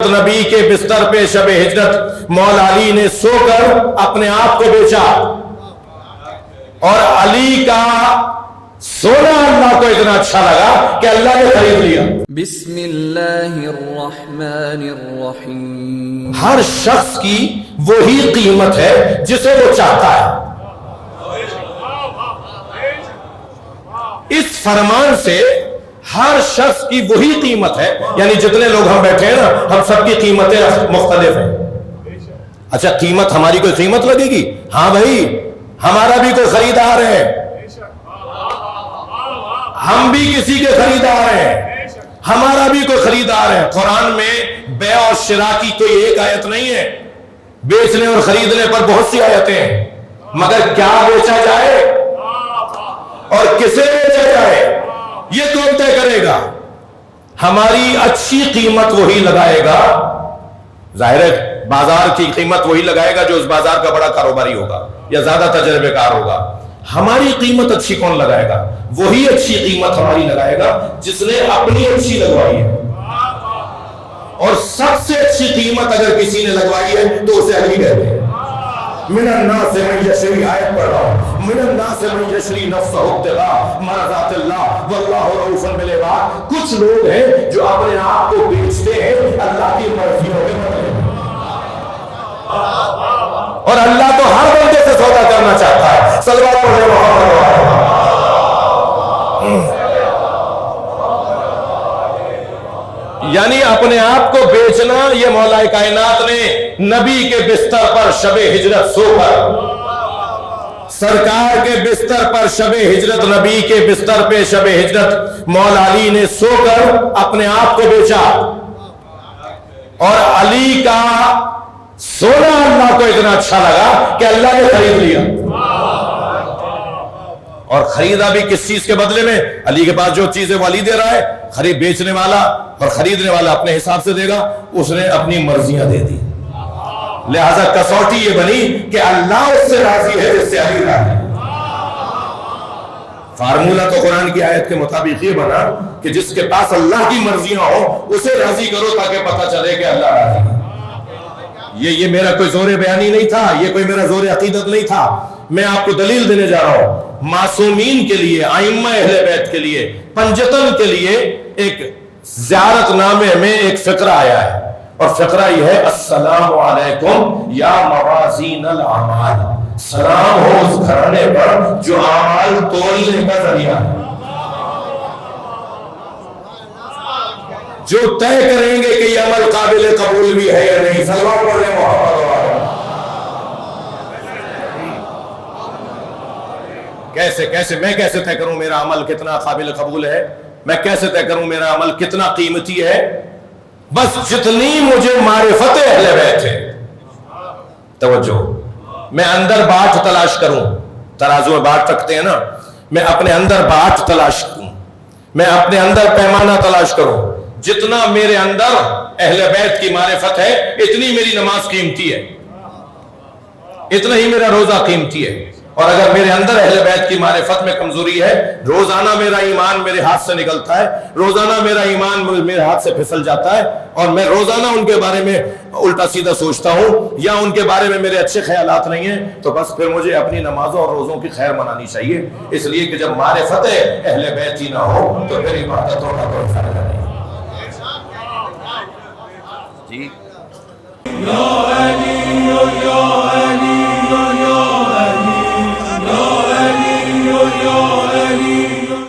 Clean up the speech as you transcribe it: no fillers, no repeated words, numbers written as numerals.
نبی کے بستر پہ شب ہجرت مولا علی نے سو کر اپنے آپ کو بیچا، اور علی کا سونا اللہ کو اتنا اچھا لگا کہ اللہ نے خرید لیا۔ بسم اللہ الرحمن الرحیم۔ ہر شخص کی وہی قیمت ہے جسے وہ چاہتا ہے۔ اس فرمان سے ہر شخص کی وہی قیمت ہے، یعنی جتنے لوگ ہم بیٹھے ہیں نا، ہم سب کی قیمتیں مختلف ہیں۔ اچھا، قیمت ہماری کوئی قیمت لگے گی؟ ہاں بھائی، ہمارا بھی کوئی خریدار ہے، ہم بھی کسی کے خریدار ہیں، ہمارا بھی کوئی خریدار ہے۔ قرآن میں بیع اور شراء کی کوئی ایک آیت نہیں ہے، بیچنے اور خریدنے پر بہت سی آیتیں ہیں، مگر کیا بیچا جائے اور کسے بیچا جائے یہ کون طے کرے گا؟ ہماری اچھی قیمت وہی لگائے گا، ظاہر ہے بازار کی قیمت وہی لگائے گا جو اس بازار کا بڑا کاروباری ہوگا یا زیادہ تجربے کار ہوگا۔ ہماری قیمت اچھی کون لگائے گا؟ وہی اچھی قیمت ہماری لگائے گا جس نے اپنی اچھی لگوائی ہے، اور سب سے اچھی قیمت اگر کسی نے لگوائی ہے تو اسے علی کہتے ہیں۔ من الناس من یشری، آیت پڑھ رہا ہوں، من الناس من یشری نفسہ ابتغاء مرضات اللہ واللہ رؤوف بالعباد۔ کچھ لوگ ہیں جو اپنے آپ کو بیچتے ہیں اللہ کی مرضیوں کے بدلے، اور اللہ تو ہر بندے سے سودا کرنا چاہتا ہے۔ صلوات پڑھیں محمد۔ یعنی اپنے آپ کو بیچنا، یہ مولا کائنات نے نبی کے بستر پر شب ہجرت سو کر، سرکار کے بستر پر شب ہجرت، نبی کے بستر پہ شب ہجرت مولا علی نے سو کر اپنے آپ کو بیچا، اور علی کا سونا اللہ کو اتنا اچھا لگا کہ اللہ نے خرید لیا۔ اور خریدا بھی کس چیز کے بدلے میں؟ علی کے پاس جو چیزیں وہ علی دے رہا ہے، خرید بیچنے والا اور خریدنے والا اپنے حساب سے دے گا، اس نے اپنی مرضیاں دے دی۔ لہذا کسوٹی یہ بنی کہ اللہ اس سے راضی ہے جس سے علی راضی ہے۔ فارمولہ تو قرآن کی آیت کے مطابق یہ بنا کہ جس کے پاس اللہ کی مرضیاں ہوں اسے راضی کرو تاکہ پتہ چلے کہ اللہ راضی ہے۔ یہ میرا کوئی زور بیانی نہیں تھا، یہ کوئی میرا زور عقیدت نہیں تھا، میں آپ کو دلیل دینے جا رہا ہوں۔ معصومین کے لیے، ائمہ اہل بیت کے لیے، پنجتن کے لیے ایک زیارت نامے میں ایک فقرہ آیا ہے، اور فقرہ یہ ہے: السلام علیکم یا موازین الاعمال، سلام ہو اس گھرانے پر جو اعمال تولنے کا ذریعہ ہے، جو طے کریں گے کہ یہ عمل قابل قبول بھی ہے یا نہیں۔ سلام پڑھیں محمد۔ کیسے میں کیسے طے کروں میرا عمل کتنا قابل قبول ہے؟ میں کیسے طے کروں میرا عمل کتنا قیمتی ہے؟ بس جتنی مجھے معرفت اہل بیت ہے، توجہ، میں اندر باٹ تلاش کروں، ترازو میں باٹ رکھتے ہیں نا، میں اپنے اندر باٹ تلاش کروں، میں اپنے اندر پیمانہ تلاش کروں، جتنا میرے اندر اہل بیت کی معرفت ہے اتنی میری نماز قیمتی ہے، اتنا ہی میرا روزہ قیمتی ہے۔ اور اگر میرے اندر اہل بیت کی معرفت میں کمزوری ہے، روزانہ میرا ایمان میرے ہاتھ سے نکلتا ہے، روزانہ میرا ایمان میرے ہاتھ سے پھسل جاتا ہے، اور میں روزانہ ان کے بارے میں الٹا سیدھا سوچتا ہوں یا ان کے بارے میں میرے اچھے خیالات نہیں ہیں، تو بس پھر مجھے اپنی نمازوں اور روزوں کی خیر منانی چاہیے، اس لیے کہ جب معرفت اہل بیت ہی نہ ہو تو پھر عبادتوں کا کوئی فائدہ نہیں۔ جی